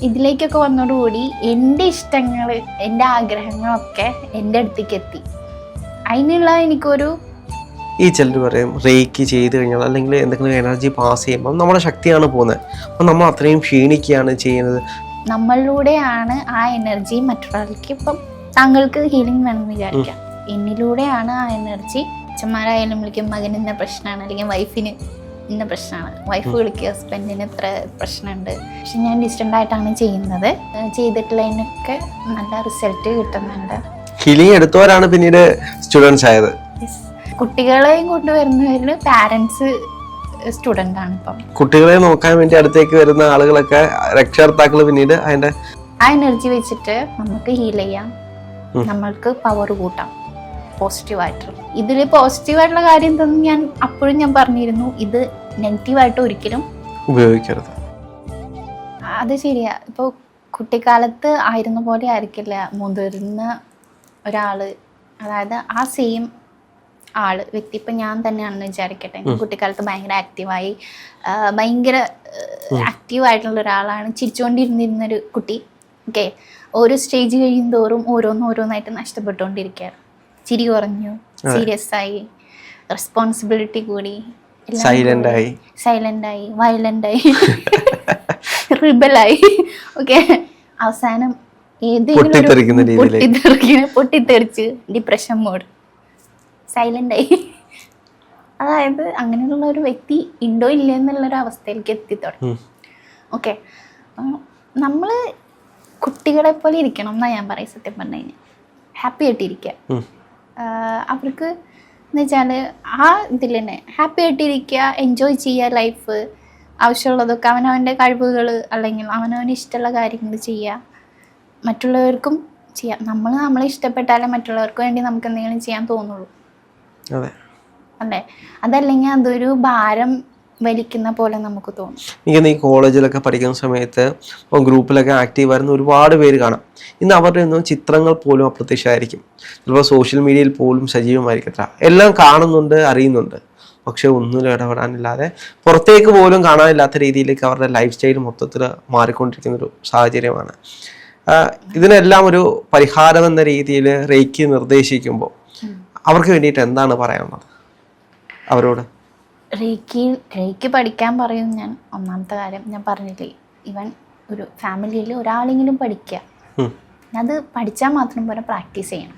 ഇതിലേക്കൊക്കെ വന്നതോടുകൂടി എൻ്റെ ഇഷ്ടങ്ങൾ, എൻ്റെ ആഗ്രഹങ്ങളൊക്കെ എൻ്റെ അടുത്തേക്ക് എത്തി. അതിനുള്ള എനിക്കൊരു ഈ ചിലർ പറയും റേക്ക് ചെയ്ത് കഴിഞ്ഞാൽ അല്ലെങ്കിൽ എന്തെങ്കിലും എനർജി പാസ് ചെയ്യുമ്പോൾ നമ്മുടെ ശക്തിയാണ് പോകുന്നത്, അപ്പം നമ്മൾ അത്രയും ക്ഷീണിക്കുകയാണ് ചെയ്യുന്നത്. നമ്മളിലൂടെയാണ് ആ എനർജി മറ്റൊരാൾക്ക്, ഇപ്പം താങ്കൾക്ക് ഹീലിംഗ് വേണമെന്ന് വിചാരിക്കാം, എന്നിലൂടെയാണ് ആ എനർജി. അച്ഛന്മാരായാലും വിളിക്കും മകന് ഇന്ന പ്രശ്നമാണ്, അല്ലെങ്കിൽ വൈഫിന് ഇന്ന പ്രശ്നമാണ്, വൈഫ് വിളിക്കുക ഹസ്ബൻഡിന് ഇത്ര പ്രശ്നമുണ്ട്. പക്ഷെ ഞാൻ ഡിസ്റ്റൻ്റ് ആയിട്ടാണ് ചെയ്യുന്നത്, ചെയ്തിട്ടുള്ളതിനൊക്കെ നല്ല റിസൾട്ട് കിട്ടുന്നുണ്ട്. ഹീലിംഗ് എടുത്തവരാണ് പിന്നീട് സ്റ്റുഡൻസ് ആയത്. കുട്ടികളെയും കൊണ്ടുവരുന്നവരിൽ പാരൻസ് സ്റ്റുഡൻ്റ് ആണ്. ഇപ്പം കുട്ടികളെ നോക്കാൻ വേണ്ടി അടുത്തേക്ക് വരുന്ന ആളുകളൊക്കെ രക്ഷകർത്താക്കൾ പിന്നീട് അതിന്റെ ആ എനർജി വെച്ചിട്ട് നമുക്ക് ഹീൽ ചെയ്യാം, നമ്മൾക്ക് പവർ കൂട്ടാം പോസിറ്റീവായിട്ട്. ഇതിൽ പോസിറ്റീവായിട്ടുള്ള കാര്യം എന്തെന്ന് അപ്പോഴും ഞാൻ പറഞ്ഞിരുന്നു, ഇത് നെഗറ്റീവായിട്ട് ഒരിക്കലും ഉപയോഗിക്കരുത്. അത് ശരിയാ. ഇപ്പോൾ കുട്ടിക്കാലത്ത് ആയിരുന്ന പോലെ ആയിരിക്കില്ല മുതിർന്ന ഒരാള്, അതായത് ആ സെയിം ആള് വ്യക്തി. ഇപ്പം ഞാൻ തന്നെയാണെന്ന് വിചാരിക്കട്ടെ, കുട്ടിക്കാലത്ത് ഭയങ്കര ആക്റ്റീവായിട്ടുള്ള ഒരാളാണ്, ചിരിച്ചുകൊണ്ടിരുന്നിരുന്നൊരു കുട്ടി. ഓക്കെ, ഓരോ സ്റ്റേജ് കഴിയും തോറും ഓരോന്നായിട്ട് നഷ്ടപ്പെട്ടുകൊണ്ടിരിക്കുകയാണ്. ചിരി കുറഞ്ഞു, സീരിയസ് ആയി, റെസ്പോൺസിബിലിറ്റി കൂടി, സൈലൻ്റായി, വയലൻ്റായി, റിബലായി. ഓക്കെ, അവസാനം പൊട്ടിത്തെറിച്ച് ഡിപ്രഷൻ മോഡ്, സൈലൻ്റായി. അതായത് അങ്ങനെയുള്ള ഒരു വ്യക്തി ഉണ്ടോ ഇല്ല എന്നുള്ളൊരു അവസ്ഥയിലേക്ക് എത്തിത്തുടങ്ങി. ഓക്കെ, നമ്മൾ കുട്ടികളെ പോലെ ഇരിക്കണം എന്നാണ് ഞാൻ പറയും. സത്യം പറഞ്ഞു കഴിഞ്ഞാൽ ഹാപ്പി ആയിട്ടിരിക്കുക. അവർക്ക് എന്ന് വെച്ചാൽ ആ ഇതിൽ തന്നെ ഹാപ്പി ആയിട്ടിരിക്കുക, എൻജോയ് ചെയ്യുക ലൈഫ്. ആവശ്യമുള്ളതൊക്കെ അവനവൻ്റെ കഴിവുകൾ അല്ലെങ്കിൽ അവനവന് ഇഷ്ടമുള്ള കാര്യങ്ങൾ ചെയ്യുക, മറ്റുള്ളവർക്കും ചെയ്യാം. നമ്മളെ ഇഷ്ടപ്പെട്ടാലേ മറ്റുള്ളവർക്ക് വേണ്ടി നമുക്ക് എന്തെങ്കിലും ചെയ്യാൻ തോന്നുള്ളൂ. അല്ലേ? അതല്ലെങ്കിൽ അതൊരു ഭാരം വലിക്കുന്ന പോലെ നമുക്ക് തോന്നും. എനിക്ക് ഈ കോളേജിലൊക്കെ പഠിക്കുന്ന സമയത്ത് ഗ്രൂപ്പിലൊക്കെ ആക്റ്റീവ് ആയിരുന്ന ഒരുപാട് പേര് കാണാം. ഇന്ന് അവരുടെ ഒന്നും ചിത്രങ്ങൾ പോലും അപ്രത്യക്ഷമായിരിക്കും. ചിലപ്പോൾ സോഷ്യൽ മീഡിയയിൽ പോലും സജീവമായിരിക്കത്തില്ല. എല്ലാം കാണുന്നുണ്ട്, അറിയുന്നുണ്ട്, പക്ഷെ ഒന്നിലും ഇടപെടാനില്ലാതെ, പുറത്തേക്ക് പോലും കാണാനില്ലാത്ത രീതിയിലേക്ക് അവരുടെ ലൈഫ് സ്റ്റൈൽ മൊത്തത്തിൽ മാറിക്കൊണ്ടിരിക്കുന്നൊരു സാഹചര്യമാണ്. ഇതിനെല്ലാം ഒരു പരിഹാരം എന്ന രീതിയിൽ റേക്കി നിർദ്ദേശിക്കുമ്പോൾ അവർക്ക് വേണ്ടിയിട്ട് എന്താണ് പറയാനുള്ളത് അവരോട്? റേക്കി പഠിക്കാൻ പറയും ഞാൻ. ഒന്നാമത്തെ കാര്യം ഞാൻ പറഞ്ഞില്ലേ, ഇവൻ ഒരു ഫാമിലിയിൽ ഒരാളെങ്കിലും പഠിക്കുക. അത് പഠിച്ചാൽ മാത്രം പോരാ, പ്രാക്ടീസ് ചെയ്യണം.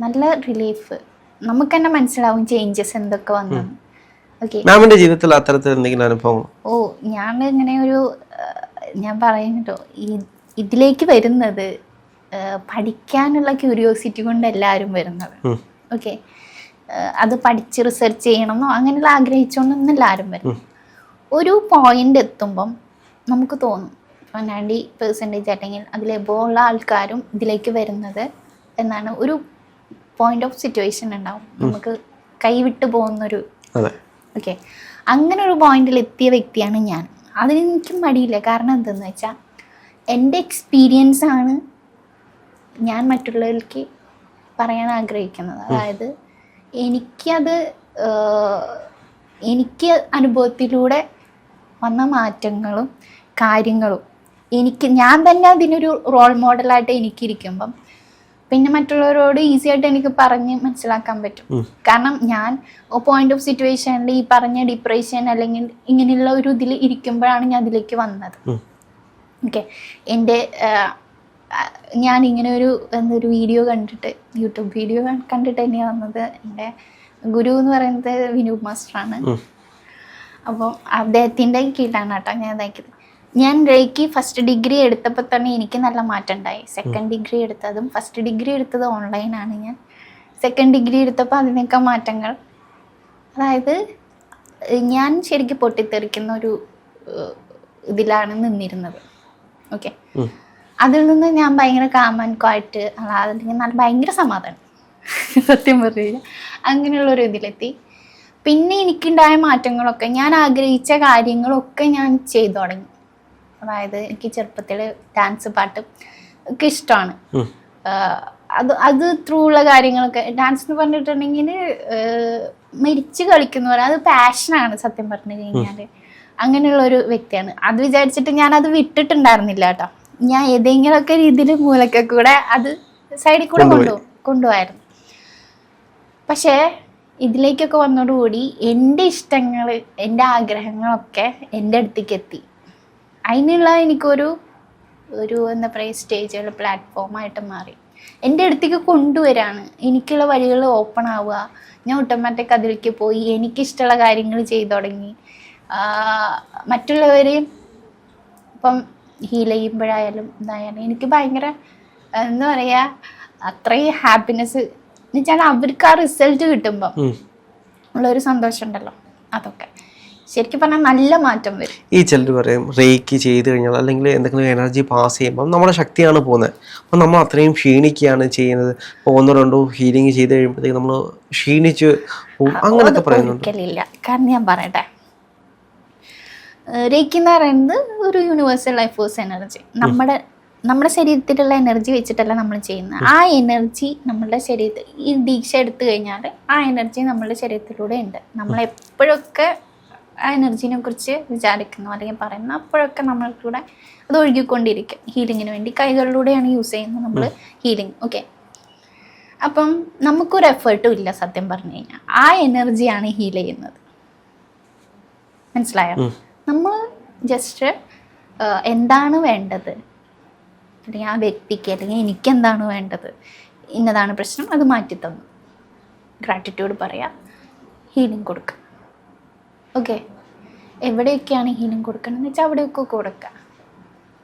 നല്ല റിലീഫ് നമുക്ക് തന്നെ മനസ്സിലാവും ചേഞ്ചസ് എന്തൊക്കെ വന്നു. ഓക്കെ, മാമിന്റെ ജീവിതത്തിൽ അത്തരത്തിൽ എന്തെങ്കിലും അനുഭവം? ഞാൻ ഇങ്ങനെ ഞാൻ പറയുന്നുണ്ടോ, ഇതിലേക്ക് വരുന്നത് പഠിക്കാനുള്ള ക്യൂരിയോസിറ്റി കൊണ്ട് എല്ലാവരും വരുന്നത്. ഓക്കെ, അത് പഠിച്ച് റിസർച്ച് ചെയ്യണമെന്നോ അങ്ങനെയുള്ള ആഗ്രഹിച്ചുകൊണ്ടൊന്നും എല്ലാവരും വരും. ഒരു പോയിന്റ് എത്തുമ്പം നമുക്ക് തോന്നും 90% അല്ലെങ്കിൽ അതിലെബോള്ള ആൾക്കാരും ഇതിലേക്ക് വരുന്നത് എന്നാണ്. ഒരു പോയിന്റ് ഓഫ് സിറ്റുവേഷൻ ഉണ്ടാവും, നമുക്ക് കൈവിട്ട് പോകുന്നൊരു. ഓക്കെ, അങ്ങനെ ഒരു പോയിന്റിൽ എത്തിയ വ്യക്തിയാണ് ഞാൻ. അതിനെനിക്ക് മടിയില്ല. കാരണം എന്തെന്ന് വെച്ചാൽ എൻ്റെ എക്സ്പീരിയൻസ് ആണ് ഞാൻ മറ്റുള്ളവർക്ക് പറയാൻ ആഗ്രഹിക്കുന്നത്. അതായത് എനിക്ക് അനുഭവത്തിലൂടെ വന്ന മാറ്റങ്ങളും കാര്യങ്ങളും ഞാൻ തന്നെ അതിനൊരു റോൾ മോഡലായിട്ട് എനിക്കിരിക്കുമ്പം പിന്നെ മറ്റുള്ളവരോട് ഈസി ആയിട്ട് എനിക്ക് പറഞ്ഞ് മനസ്സിലാക്കാൻ പറ്റും. കാരണം ഞാൻ പോയിന്റ് ഓഫ് സിറ്റുവേഷനിൽ ഈ പറഞ്ഞ ഡിപ്രഷൻ അല്ലെങ്കിൽ ഇങ്ങനെയുള്ള ഒരു ഇതിൽ ഇരിക്കുമ്പോഴാണ് ഞാൻ അതിലേക്ക് വന്നത്. ഓക്കെ, ഞാൻ ഇങ്ങനെ ഒരു വീഡിയോ കണ്ടിട്ട്, യൂട്യൂബ് വീഡിയോ കണ്ടിട്ട് തന്നെയാണ് വന്നത്. എൻ്റെ ഗുരു എന്ന് പറയുന്നത് വിനൂപ് മാസ്റ്ററാണ്. അപ്പോൾ അദ്ദേഹത്തിൻ്റെ കീഴിലാണ് കേട്ടോ ഞാൻ ഇതാക്കിയത്. ഞാൻ റേക്കി ഫസ്റ്റ് ഡിഗ്രി എടുത്തപ്പോൾ തന്നെ എനിക്ക് നല്ല മാറ്റം ഉണ്ടായി. സെക്കൻഡ് ഡിഗ്രി എടുത്തതും, ഫസ്റ്റ് ഡിഗ്രി എടുത്തത് ഓൺലൈനാണ് ഞാൻ. സെക്കൻഡ് ഡിഗ്രി എടുത്തപ്പോൾ അതിനൊക്കെ മാറ്റങ്ങൾ. അതായത് ഞാൻ ശരിക്കും പൊട്ടിത്തെറിക്കുന്ന ഒരു ഇതിലാണ് നിന്നിരുന്നത്. ഓക്കെ, അതിൽ നിന്ന് ഞാൻ ഭയങ്കര കാമൻകായിട്ട് അല്ലെങ്കിൽ നല്ല ഭയങ്കര സമാധാനം, സത്യം പറഞ്ഞു കഴിഞ്ഞാൽ അങ്ങനെയുള്ളൊരു ഇതിലെത്തി. പിന്നെ എനിക്കുണ്ടായ മാറ്റങ്ങളൊക്കെ, ഞാൻ ആഗ്രഹിച്ച കാര്യങ്ങളൊക്കെ ഞാൻ ചെയ്തു തുടങ്ങി. അതായത് എനിക്ക് ചെറുപ്പത്തിൽ ഡാൻസ് പാട്ട് ഒക്കെ ഇഷ്ടമാണ്. അത് ത്രൂ ഉള്ള കാര്യങ്ങളൊക്കെ, ഡാൻസ് എന്ന് പറഞ്ഞിട്ടുണ്ടെങ്കിൽ മരിച്ച് കളിക്കുന്ന പോലെ അത് പാഷനാണ് സത്യം പറഞ്ഞു കഴിഞ്ഞാൽ. അങ്ങനെയുള്ള ഒരു വ്യക്തിയാണ്. അത് വിചാരിച്ചിട്ട് ഞാനത് വിട്ടിട്ടുണ്ടായിരുന്നില്ല കേട്ടോ. ഞാൻ ഏതെങ്കിലുമൊക്കെ രീതിയിൽ മൂലക്കെ കൂടെ അത് സൈഡിൽ കൂടെ കൊണ്ടുപോയായിരുന്നു. പക്ഷേ ഇതിലേക്കൊക്കെ വന്നതോടുകൂടി എൻ്റെ ഇഷ്ടങ്ങൾ, എൻ്റെ ആഗ്രഹങ്ങളൊക്കെ എൻ്റെ അടുത്തേക്ക് എത്തി. അതിനുള്ള എനിക്കൊരു എന്താ പറയുക, സ്റ്റേജുകൾ പ്ലാറ്റ്ഫോമായിട്ട് മാറി. എൻ്റെ അടുത്തേക്ക് കൊണ്ടുവരാണ്, എനിക്കുള്ള വഴികൾ ഓപ്പൺ ആവുക. ഞാൻ ഓട്ടോമാറ്റിക് അതിലേക്ക് പോയി എനിക്കിഷ്ടമുള്ള കാര്യങ്ങൾ ചെയ്തു തുടങ്ങി. മറ്റുള്ളവരെയും ഇപ്പം ഹീൽ ചെയ്യുമ്പോഴായാലും ഇതായാലും എനിക്ക് ഭയങ്കര എന്താ പറയുക, അത്രയും ഹാപ്പിനെസ് എന്ന് വെച്ചാൽ അവർക്ക് ആ റിസൾട്ട് കിട്ടുമ്പം ഉള്ളൊരു സന്തോഷം ഉണ്ടല്ലോ, അതൊക്കെ ശരിക്കും പറഞ്ഞാൽ നല്ല മാറ്റം വരും. ഈ ചിലർ പറയും റേക്ക് ചെയ്ത് കഴിഞ്ഞാൽ അല്ലെങ്കിൽ എന്തെങ്കിലും എനർജി പാസ് ചെയ്യുമ്പോൾ നമ്മുടെ ശക്തിയാണ് പോകുന്നത്, അപ്പം നമ്മൾ അത്രയും ക്ഷീണിക്കുകയാണ് ചെയ്യുന്നത്. ഇപ്പോൾ 1-2 ഹീലിംഗ് ചെയ്ത് കഴിയുമ്പോഴത്തേക്ക് നമ്മൾ ക്ഷീണിച്ച് പോകും അങ്ങനെയൊക്കെ പറയുന്നുണ്ട്. ഒരിക്കലില്ല. കാരണം ഞാൻ പറയട്ടെ, റേക്കി എന്ന് പറയുന്നത് ഒരു യൂണിവേഴ്സൽ ലൈഫ് ഫോഴ്സ് എനർജി. നമ്മുടെ ശരീരത്തിലുള്ള എനർജി വെച്ചിട്ടല്ല നമ്മൾ ചെയ്യുന്നത്. ആ എനർജി നമ്മളുടെ ശരീരത്തിൽ ഈ ദീക്ഷ എടുത്തു കഴിഞ്ഞാൽ ആ എനർജി നമ്മളുടെ ശരീരത്തിലൂടെ ഉണ്ട്. നമ്മളെപ്പോഴൊക്കെ ആ എനർജീനെ കുറിച്ച് വിചാരിക്കുന്നു അല്ലെങ്കിൽ പറയുന്നു, അപ്പോഴൊക്കെ നമ്മൾക്കൂടെ അത് ഒഴുകിക്കൊണ്ടിരിക്കും. ഹീലിങ്ങിന് വേണ്ടി കൈകളിലൂടെയാണ് യൂസ് ചെയ്യുന്നത് നമ്മൾ ഹീലിംഗ്. ഓക്കെ, അപ്പം നമുക്കൊരു എഫേർട്ടും ഇല്ല സത്യം പറഞ്ഞു കഴിഞ്ഞാൽ. ആ എനർജിയാണ് ഹീൽ ചെയ്യുന്നത്. മനസ്സിലായോ? നമ്മൾ ജസ്റ്റ് എന്താണ് വേണ്ടത്, അല്ലെങ്കിൽ ആ വ്യക്തിക്ക് അല്ലെങ്കിൽ എനിക്കെന്താണ് വേണ്ടത്, ഇന്നതാണ് പ്രശ്നം, അത് മാറ്റി തന്നു, ഗ്രാറ്റിറ്റ്യൂഡ് പറയാം, ഹീലിംഗ് കൊടുക്കുക. ഓക്കെ, എവിടെയൊക്കെയാണ് ഹീലിംഗ് കൊടുക്കണമെന്ന് വെച്ചാൽ അവിടെയൊക്കെ കൊടുക്കുക.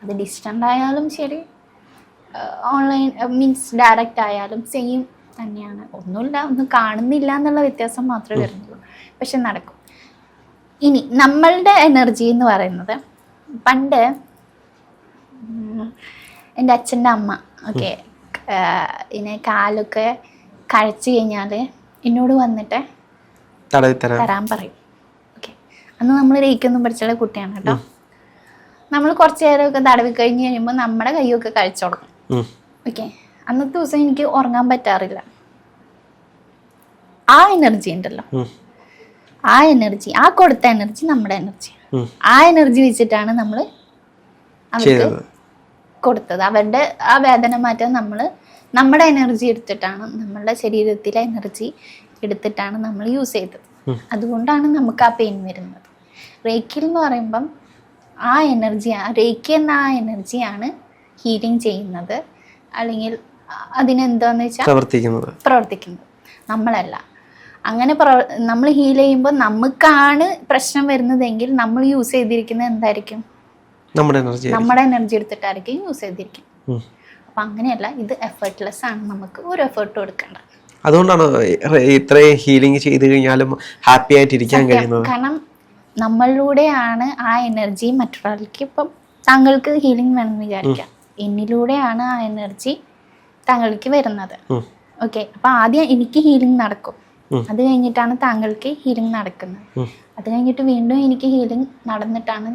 അത് ഡിസ്റ്റൻ്റ് ആയാലും ശരി, ഓൺലൈൻ മീൻസ് ഡയറക്റ്റ് ആയാലും സെയിം തന്നെയാണ്. ഒന്നും കാണുന്നില്ല എന്നുള്ള വ്യത്യാസം മാത്രമേ വരുന്നുള്ളൂ, പക്ഷെ നടക്കും. ഇനി നമ്മളുടെ എനർജി എന്ന് പറയുന്നത്, പണ്ട് എൻ്റെ അച്ഛൻ്റെ അമ്മ ഓക്കെ ഇങ്ങനെ കാലൊക്കെ കഴിച്ചു കഴിഞ്ഞാൽ എന്നോട് വന്നിട്ട് തരാൻ പറയും. ഓക്കെ, അന്ന് നമ്മൾ രേക്കൊന്നും പഠിച്ചുള്ള കുട്ടിയാണ് കേട്ടോ. നമ്മൾ കുറച്ച് നേരമൊക്കെ തടവി കഴിഞ്ഞ് കഴിയുമ്പോൾ നമ്മുടെ കൈയൊക്കെ കഴിച്ചു തുടങ്ങും. ഓക്കെ, അന്നത്തെ ദിവസം എനിക്ക് ഉറങ്ങാൻ പറ്റാറില്ല. ആ എനർജി ഉണ്ടല്ലോ, ആ എനർജി, ആ കൊടുത്ത എനർജി നമ്മുടെ എനർജി, ആ എനർജി വെച്ചിട്ടാണ് നമ്മൾ അവർക്ക് കൊടുത്തത്. അവരുടെ ആ വേദന മാറ്റാൻ നമ്മൾ നമ്മുടെ എനർജി എടുത്തിട്ടാണ്, നമ്മളുടെ ശരീരത്തിലെ എനർജി എടുത്തിട്ടാണ് നമ്മൾ യൂസ് ചെയ്തത്. അതുകൊണ്ടാണ് നമുക്ക് ആ പെയിൻ വരുന്നത്. റേക്കിൽ എന്ന് പറയുമ്പം ആ എനർജി, റേക്കി എന്ന ആ എനർജിയാണ് ഹീലിംഗ് ചെയ്യുന്നത്, അല്ലെങ്കിൽ അതിനെന്താന്ന് വെച്ചാൽ പ്രവർത്തിക്കുന്നത്, നമ്മളല്ല. അങ്ങനെ നമ്മൾ ഹീൽ ചെയ്യുമ്പോൾ നമുക്കാണ് പ്രശ്നം വരുന്നതെങ്കിൽ നമ്മൾ യൂസ് ചെയ്തിരിക്കുന്നത് എന്തായിരിക്കും? നമ്മുടെ എനർജി എടുത്തിട്ടായിരിക്കും യൂസ് ചെയ്തിരിക്കും. അപ്പൊ അങ്ങനെയല്ല, ഇത് എഫേർട്ട്ലെസ് ആണ്, നമുക്ക് ഒരു എഫേർട്ടും എടുക്കണ്ട. അതുകൊണ്ടാണ് ഇത്രയും ഹീലിംഗ് ചെയ്ത് കഴിഞ്ഞാലും ഹാപ്പി ആയിട്ട് ഇരിക്കാൻ കഴിയുന്നത്. കാരണം നമ്മളിലൂടെയാണ് ആ എനർജി മറ്റൊരാൾക്ക്, ഇപ്പം താങ്കൾക്ക് ഹീലിംഗ് വേണമെന്ന് വിചാരിക്കാം, എന്നിലൂടെയാണ് ആ എനർജി താങ്കൾക്ക് വരുന്നത്. ഓക്കെ, അപ്പൊ ആദ്യം എനിക്ക് ഹീലിംഗ് നടക്കും, അത് കഴിഞ്ഞിട്ടാണ് താങ്കൾക്ക് ഹീലിംഗ് നടക്കുന്നത്. അത് കഴിഞ്ഞിട്ട് വീണ്ടും എനിക്ക് ഹീലിംഗ് നടന്നിട്ടാണ്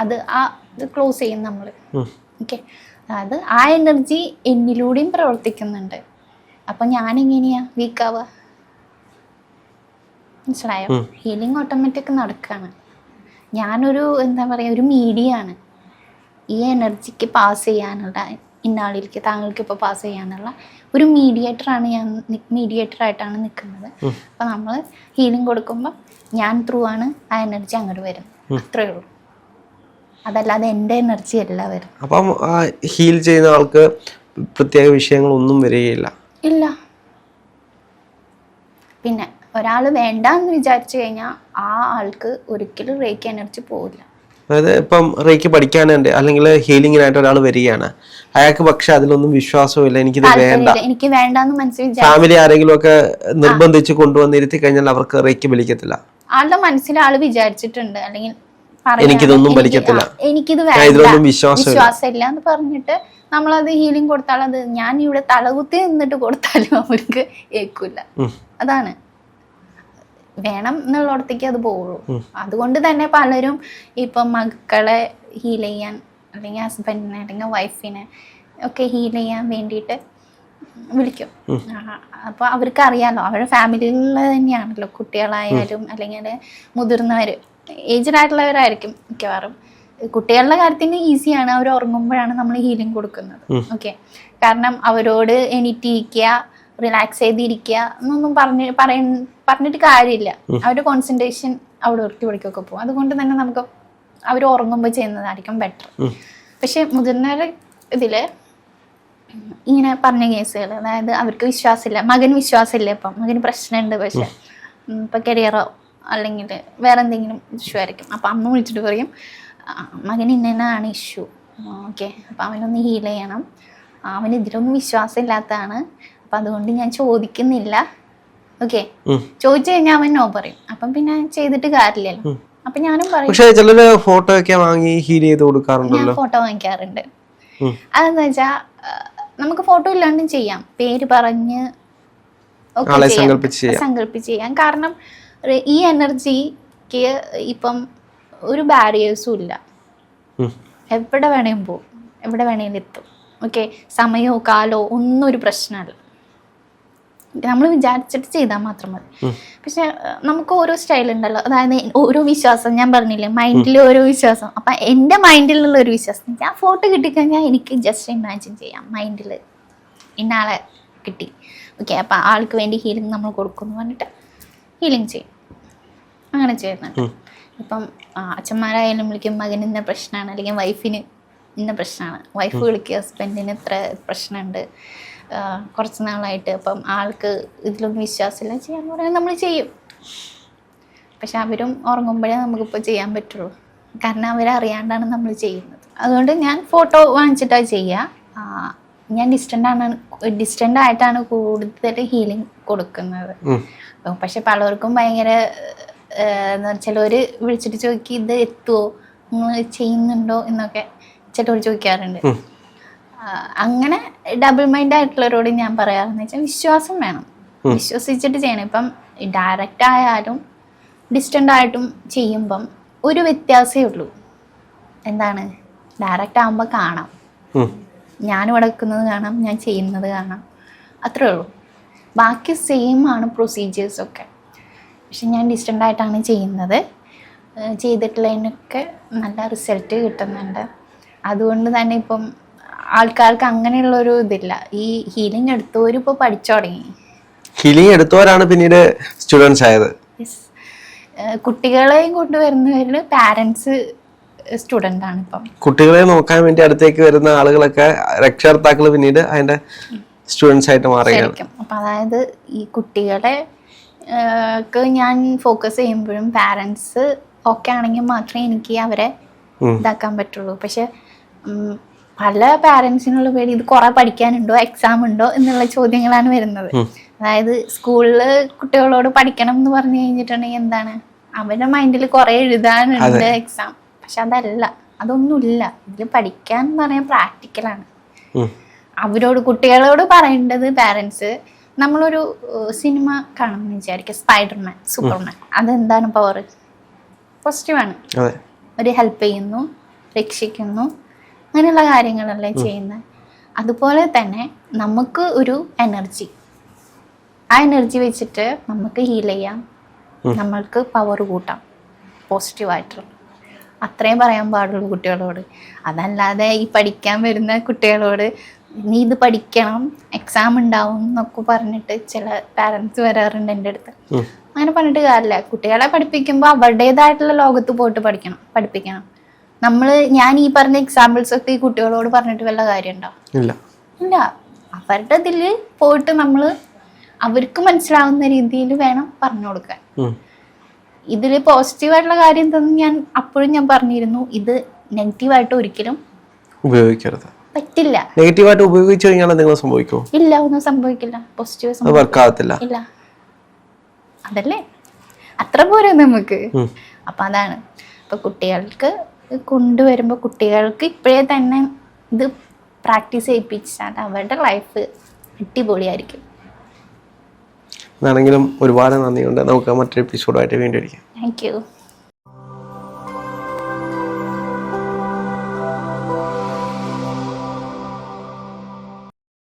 അത് ക്ലോസ് ചെയ്യും നമ്മൾ. ഓക്കെ, അതായത് ആ എനർജി എന്നിലൂടെയും പ്രവർത്തിക്കുന്നുണ്ട്. അപ്പൊ ഞാനെങ്ങനെയാ വീക്കാവുക? മനസ്സിലായോ? ഹീലിംഗ് ഓട്ടോമാറ്റിക് നടക്കുകയാണ്. ഞാനൊരു എന്താ പറയുക, ഒരു മീഡിയ ആണ്. ഈ എനർജിക്ക് പാസ് ചെയ്യാനുള്ള, ഇന്നാളിലേക്ക് താങ്കൾക്ക് ഇപ്പോൾ പാസ് ചെയ്യാനുള്ള ഒരു മീഡിയേറ്ററാണ് ഞാൻ, മീഡിയേറ്ററായിട്ടാണ് നിൽക്കുന്നത്. അപ്പം നമ്മൾ ഹീലിംഗ് കൊടുക്കുമ്പോൾ ഞാൻ ത്രൂ ആണ് ആ എനർജി അങ്ങോട്ട് വരുന്നത്, അത്രേ ഉള്ളൂ. അതല്ലാതെ എൻ്റെ എനർജി അല്ല വരുന്നത്. അപ്പം ഹീൽ ചെയ്യുന്ന ആൾക്ക് പ്രത്യേക വിഷയങ്ങളൊന്നും വരികയില്ല. ഇല്ല. പിന്നെ ഒരാൾ വേണ്ടാന്ന് വിചാരിച്ചു കഴിഞ്ഞാൽ ആ ആൾക്ക് ഒരിക്കലും റേക്കി എനർജി പോവില്ല. അതായത് ഇപ്പം റേക്കി പഠിക്കാനുണ്ട് അല്ലെങ്കിൽ ഹീലിംഗിനായിട്ട് ഒരാൾ വരികയാണ്, അയാൾക്ക് പക്ഷെ അതിലൊന്നും വിശ്വാസമില്ല, എനിക്കിത് വേണ്ട, എനിക്ക് വേണ്ടാന്ന് മനസ്സിൽ ഫാമിലി ആരെങ്കിലും ഒക്കെ നിർബന്ധിച്ച് കൊണ്ടുവന്നിരുത്തി കഴിഞ്ഞാൽ അവർക്ക് റേക്കി വലിക്കത്തില്ല. ആളുടെ മനസ്സിൽ ആള് വിചാരിച്ചിട്ടുണ്ട്, അല്ലെങ്കിൽ എനിക്കിതൊന്നും വലിക്കത്തില്ല, എനിക്കിത് വിശ്വാസമില്ല എന്ന് പറഞ്ഞിട്ട് നമ്മളത് ഹീലിംഗ് കൊടുത്താൽ, അത് ഞാൻ ഇവിടെ തലകുത്തി നിന്നിട്ട് കൊടുത്താലും അവർക്ക് ഏൽക്കില്ല. അതാണ് വേണം എന്നുള്ളിടത്തേക്ക് അത് പോവുള്ളൂ. അതുകൊണ്ട് തന്നെ പലരും ഇപ്പം മക്കളെ ഹീൽ ചെയ്യാൻ, അല്ലെങ്കിൽ ഹസ്ബൻഡിനെ അല്ലെങ്കിൽ വൈഫിനെ ഒക്കെ ഹീൽ ചെയ്യാൻ വേണ്ടിയിട്ട് വിളിക്കും. അപ്പോൾ അവർക്ക് അറിയാലോ, അവരുടെ ഫാമിലിയിലുള്ള തന്നെയാണല്ലോ, കുട്ടികളായാലും അല്ലെങ്കിൽ മുതിർന്നവർ ഏജ്ഡ് ആയിട്ടുള്ളവരായിരിക്കും മിക്കവാറും. കുട്ടികളുടെ കാര്യത്തിന് ഈസിയാണ്, അവർ ഉറങ്ങുമ്പോഴാണ് നമ്മൾ ഹീലിംഗ് കൊടുക്കുന്നത്. ഓക്കെ, കാരണം അവരോട് എണീറ്റിരിക്കുക, റിലാക്സ് ചെയ്തിരിക്കുക എന്നൊന്നും പറഞ്ഞിട്ട് കാര്യമില്ല. അവരുടെ കോൺസെൻട്രേഷൻ അവിടെ ഇവിടേക്കൊക്കെ പോകും. അതുകൊണ്ട് തന്നെ നമുക്ക് അവർ ഉറങ്ങുമ്പോൾ ചെയ്യുന്നതായിരിക്കും ബെറ്റർ. പക്ഷെ മുതിർന്നവരുടെ ഇതിൽ ഇങ്ങനെ പറഞ്ഞ കേസുകൾ, അതായത് അവർക്ക് വിശ്വാസമില്ല, മകന് വിശ്വാസമില്ല, ഇപ്പം മകന് പ്രശ്നമുണ്ട്, പക്ഷെ ഇപ്പം കരിയറോ അല്ലെങ്കിൽ വേറെ എന്തെങ്കിലും ഇഷ്യൂ ആയിരിക്കും. അപ്പം അമ്മ വിളിച്ചിട്ട് പറയും മകന് ഇന്നതാണ് ഇഷ്യൂ, ഓക്കെ, അപ്പം അവനൊന്ന് ഹീൽ ചെയ്യണം, അവന് ഇതിലൊന്നും വിശ്വാസമില്ലാത്തതാണ്, അപ്പം അതുകൊണ്ട് ഞാൻ ചോദിക്കുന്നില്ല. ഓക്കെ, ചോദിച്ചു കഴിഞ്ഞാൽ അവൻ നോ പറയും. അപ്പം പിന്നെ ചെയ്തിട്ട് കാര്യമില്ലല്ലോ. അപ്പം ഞാനും പറയും, ഫോട്ടോ ഒക്കെ വാങ്ങി ഹീൽ ചെയ്ത് കൊടുക്കാറുണ്ടല്ലോ. ഞാൻ ഫോട്ടോ വാങ്ങിക്കാറുണ്ട്. അതെന്ന് വെച്ചാൽ നമുക്ക് ഫോട്ടോ ഇല്ലാണ്ടും ചെയ്യാം, പേര് പറഞ്ഞ് സങ്കല്പിച്ച് ചെയ്യാം. കാരണം ഈ എനർജിക്ക് ഇപ്പം ഒരു ബാരിയേഴ്സും ഇല്ല, എവിടെ വേണേലും പോകും, എവിടെ വേണേലും എത്തും. ഓക്കെ, സമയമോ കാലോ ഒന്നും ഒരു പ്രശ്നമല്ല, നമ്മൾ വിചാരിച്ചിട്ട് ചെയ്താൽ മാത്രം മതി. പക്ഷെ നമുക്ക് ഓരോ സ്റ്റൈൽ ഉണ്ടല്ലോ, അതായത് ഓരോ വിശ്വാസം, ഞാൻ പറഞ്ഞില്ലേ മൈൻഡിൽ ഓരോ വിശ്വാസം. അപ്പം എൻ്റെ മൈൻഡിലുള്ള ഒരു വിശ്വാസം, ഞാൻ ഫോട്ടോ കിട്ടിക്കഴിഞ്ഞാൽ എനിക്ക് ജസ്റ്റ് ഇമാജിൻ ചെയ്യാം മൈൻഡിൽ ഇന്നാളെ കിട്ടി, ഓക്കെ, അപ്പം ആൾക്ക് വേണ്ടി ഹീലിംഗ് നമ്മൾ കൊടുക്കുമെന്ന് പറഞ്ഞിട്ട് ഹീലിംഗ് ചെയ്യും. അങ്ങനെ ചെയ്യുന്നുണ്ട്. ഇപ്പം അച്ഛന്മാരായാലും വിളിക്കും മകന് ഇന്ന പ്രശ്നമാണ്, അല്ലെങ്കിൽ വൈഫിന് ഇന്ന പ്രശ്നമാണ്, വൈഫ് വിളിക്കുക ഹസ്ബൻഡിന് ഇത്ര പ്രശ്നമുണ്ട്, കുറച്ച് നാളായിട്ട്, അപ്പം ആൾക്ക് ഇതിലൊന്നും വിശ്വാസമില്ല, ചെയ്യാന്ന് പറയാൻ നമ്മൾ ചെയ്യും. പക്ഷെ അവരും ഉറങ്ങുമ്പോഴേ നമുക്കിപ്പോൾ ചെയ്യാൻ പറ്റുള്ളൂ, കാരണം അവരറിയാണ്ടാണ് നമ്മൾ ചെയ്യുന്നത്. അതുകൊണ്ട് ഞാൻ ഫോട്ടോ വാങ്ങിച്ചിട്ടാണ് ചെയ്യുക. ഞാൻ ഡിസ്റ്റൻ്റ് ആയിട്ടാണ് കൂടുതൽ ഹീലിംഗ് കൊടുക്കുന്നത്. പക്ഷെ പലർക്കും ഭയങ്കര ചിലവർ വിളിച്ചിട്ട് ചോദിക്കും ഇത് എത്തുമോ, നിങ്ങൾ ചെയ്യുന്നുണ്ടോ എന്നൊക്കെ ചിലവർ ചോദിക്കാറുണ്ട്. അങ്ങനെ ഡബിൾ മൈൻഡ് ആയിട്ടുള്ളവരോട് ഞാൻ പറയാറെന്ന് വെച്ചാൽ വിശ്വാസം വേണം, വിശ്വസിച്ചിട്ട് ചെയ്യണം. ഇപ്പം ഡയറക്റ്റ് ആയാലും ഡിസ്റ്റൻ്റ് ആയിട്ടും ചെയ്യുമ്പം ഒരു വ്യത്യാസമേ ഉള്ളൂ. എന്താണ്, ഡയറക്റ്റ് ആകുമ്പോൾ കാണാം, ഞാനിവിടെ വെക്കുന്നത് കാണാം, ഞാൻ ചെയ്യുന്നത് കാണാം, അത്രേ ഉള്ളൂ. ബാക്കി സെയിം ആണ് പ്രൊസീജിയേഴ്സൊക്കെ. പക്ഷെ ഞാൻ ഡിസ്റ്റൻ്റ് ആയിട്ടാണ് ചെയ്യുന്നത്, ചെയ്തിട്ടുള്ളതിനൊക്കെ നല്ല റിസൾട്ട് കിട്ടുന്നുണ്ട്. അതുകൊണ്ട് തന്നെ ഇപ്പം ആൾക്കാർക്ക് അങ്ങനെയുള്ളൊരു ഇതില്ല. ഈ ഹീലിംഗ് എടുത്തവരും ഇപ്പോൾ പഠിച്ചു തുടങ്ങി. ഹീലിംഗ് എടുത്തവരാണ് പിന്നീട് സ്റ്റുഡൻസ് ആയത്. കുട്ടികളെയും കൊണ്ടുവരുന്നവരിൽ പാരൻസ് സ്റ്റുഡൻ്റ് ആണ്. ഇപ്പം കുട്ടികളെ നോക്കാൻ വേണ്ടി അടുത്തേക്ക് വരുന്ന ആളുകളൊക്കെ രക്ഷകർത്താക്കൾ പിന്നീട് അതിന്റെ സ്റ്റുഡൻസ് ആയിട്ട് മാറുകയാണ്. അപ്പം അതായത് ഈ കുട്ടികളെ ഞാൻ ഫോക്കസ് ചെയ്യുമ്പോഴും പാരൻസ് ഓക്കെ ആണെങ്കിൽ മാത്രമേ എനിക്ക് അവരെ ഇതാക്കാൻ പറ്റുള്ളൂ. പക്ഷെ പല പാരൻസിനുള്ള പേര് ഇത് കുറെ പഠിക്കാനുണ്ടോ, എക്സാം ഉണ്ടോ എന്നുള്ള ചോദ്യങ്ങളാണ് വരുന്നത്. അതായത് സ്കൂളിൽ കുട്ടികളോട് പഠിക്കണം എന്ന് പറഞ്ഞു കഴിഞ്ഞിട്ടുണ്ടെങ്കിൽ എന്താണ്, അവരുടെ മൈൻഡിൽ കുറെ എഴുതാനുണ്ട് എക്സാം. പക്ഷെ അതല്ല, അതൊന്നുമില്ല. ഇതിൽ പഠിക്കാൻ എന്ന് പറയാൻ പ്രാക്ടിക്കലാണ്. അവരോട് കുട്ടികളോട് പറയേണ്ടത് പാരൻസ്, നമ്മളൊരു സിനിമ കാണുമെന്ന് വിചാരിക്കുക, സ്പൈഡർമാൻ, സൂപ്പർമാൻ, അതെന്താണ് പവർ? പോസിറ്റീവാണ്. ഒരു ഹെൽപ്പ് ചെയ്യുന്നു, രക്ഷിക്കുന്നു, അങ്ങനെയുള്ള കാര്യങ്ങളല്ലേ ചെയ്യുന്നത്. അതുപോലെ തന്നെ നമുക്ക് ഒരു എനർജി, ആ എനർജി വെച്ചിട്ട് നമുക്ക് ഹീൽ ചെയ്യാം, നമ്മൾക്ക് പവർ കൂട്ടാം, പോസിറ്റീവായിട്ടുള്ള. അത്രയും പറയാൻ പാടുള്ളൂ കുട്ടികളോട്. അതല്ലാതെ ഈ പഠിക്കാൻ വരുന്ന കുട്ടികളോട് നീ ഇത് പഠിക്കണം, എക്സാം ഉണ്ടാവും എന്നൊക്കെ പറഞ്ഞിട്ട് ചില പാരൻസ് വരാറുണ്ട് എൻ്റെ അടുത്ത്. അങ്ങനെ പറഞ്ഞിട്ട് കാര്യമില്ല. കുട്ടികളെ പഠിപ്പിക്കുമ്പോൾ അവരുടേതായിട്ടുള്ള ലോകത്ത് പോയിട്ട് പഠിപ്പിക്കണം. ഞാൻ ഈ പറഞ്ഞ എക്സാമ്പിൾസ് ഒക്കെ ഈ കുട്ടികളോട് പറഞ്ഞിട്ട് വല്ല കാര്യമുണ്ടോ? ഇല്ല. അവരുടെ ഇതിൽ പോയിട്ട് നമ്മൾ അവർക്ക് മനസ്സിലാവുന്ന രീതിയിൽ വേണം പറഞ്ഞു കൊടുക്കാൻ. ഇതിൽ പോസിറ്റീവായിട്ടുള്ള കാര്യം എന്തെന്ന് ഞാൻ അപ്പോഴും പറഞ്ഞിരുന്നു, ഇത് നെഗറ്റീവായിട്ട് ഒരിക്കലും ഉപയോഗിക്കരുത്, പറ്റില്ല. നെഗറ്റീവായിട്ട് ഉപയോഗിച്ചു കഴിഞ്ഞാൽ എന്തെങ്കിലും സംഭവിക്കുമോ? ഇല്ല, ഒന്നും സംഭവിക്കില്ല. പോസിറ്റീവ് വർക്കാവത്തില്ല. ഇല്ല, അതല്ലേ അത്ര പോരെ നമുക്ക്. അപ്പൊ അതാണ്. അപ്പൊ കുട്ടികൾക്ക് കൊണ്ടുവരുമ്പോൾ കുട്ടികൾക്ക് ഇപ്പോഴേ തന്നെ ഇത് പ്രാക്ടീസ് ചെയ്യിപ്പിച്ചാൽ അവരുടെ ലൈഫ് അടിപൊളിയായിരിക്കും. എന്നാണെങ്കിലും ഒരുപാട് നന്ദിയുണ്ട്. നമുക്ക് മറ്റൊരു എപ്പിസോഡായിട്ട് വീണ്ടും ഇരിക്കാം. Thank you.